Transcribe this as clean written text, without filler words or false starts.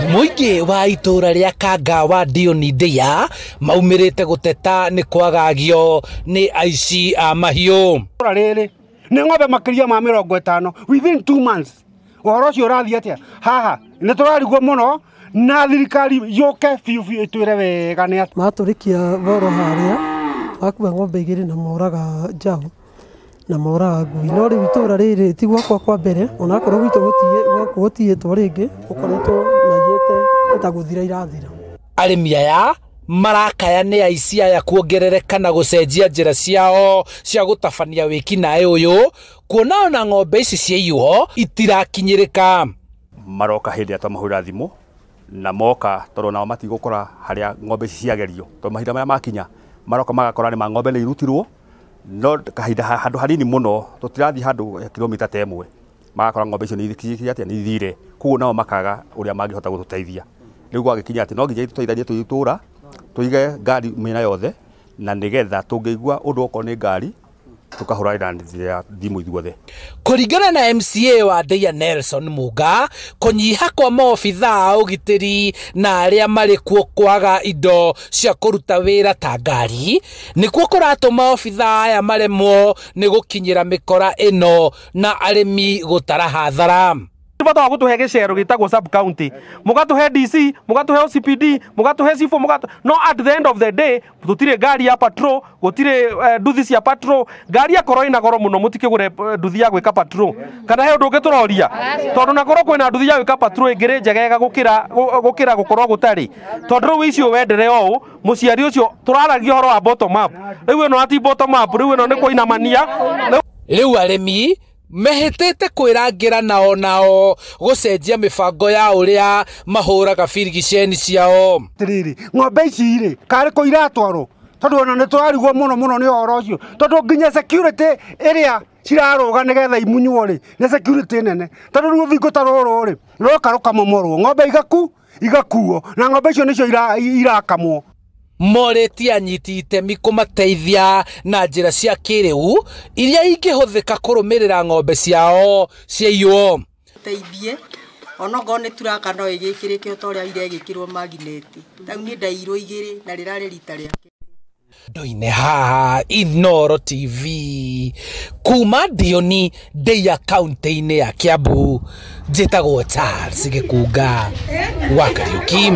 Muingi wa itura ria Kangawa Dioni Ndia maumirite guteta ni kwagagio ni aici a mahiu. Riri ni ng'ombe makiria ma 50 within 2 months. Uhoro ucio urathie atia haha ni turarigwo muno na thirikari yuke biu itwire wega ni atia maturikia voro haria akua ng'ombe igiri na moraga njau na moraga ngui no ri itura riri ti gwakwa kwa mbere onakorwo gwitu gutie twaringi ukoretwo mayete etaguthira irathira. Arimi aya marakaya ni aici aya kuongerereka na gucenjia njira ciao cia gutabania wiki nae uyu kuona ona ng'ombe ici ciaiywo itirakinyirika. Maroka hindi atamahura thimu na moka toro nao matigukora haria ng'ombe ici ciagerio to mahinda maya makinya maroka magakora ni ng'ombe ni irutirwo no kahinda handu hanini muno tutirathi handu kilomita 1 magakora ng'ombe icio ni ithikiria ni ithire kuo nao makaga uria mangihota gututeithia riu gwagikinya ati no nginya tuteithanie tuitura tuige ngari mena yothe na nigetha tungigua undu oko ni ngari tukahura ira thimu ithuothe. Kuringana na MCA wa Ndia Nelson Muga kunyiha kwa maobitha ugitiri na aria mari kuo kwaga indo cia kuruta wira ta ngari nikuo kuratuma obitha aya maremwo ni gukinyira mikora ino na arimi gutara hathara. Bata gutuhe gicero gitagwo sub county mugatuhe DC mugatuhe OCPD mugatuhe CIFO no at the end of the day tutire ngari ya patrol gutire nduthi cia patrol ngari ya koroi na goro muno mutikigure nduthi ya gwika patrol kana he undu ngituroria tondu na goro kwina nduthi ya gwika patrol ingire njegega gukira gukorwo gutari tondu riu icio wendere o muciari ucio turaragia horo wa bottom up riu ino ati bottom up riu ino ni kuinamania riu arimi mehitete kwirangira nao gucenjia mibango ya uria mahuraga birigiceni ciao. Tiriri ng'ombe ici ri kari ko iratwaro tondu ona ni turarigwo muno ni uhoro ucio tondu nginya security iria ciraruga nigetha imunywo ri ni security nene tondu riu thinguta ruru ri rokaruka momorwo ng'ombe igakuo na ng'ombe icio nicio irakamwo. Moreti anyiti itemi kumateithia na njira cia kiriu iria ingihuthika kurumirira ng'ombe ciao ciaiywo. Teithie onogo ni turaka no igikirike utoria iregikirwo magneti tau ni ndairo igiri na rirari rita ria Ndoine haha Inooro TV kuma Dioni Ndia kaunti-ini ya Kiambu njitagwo Charles Gikunga wa Kariuki.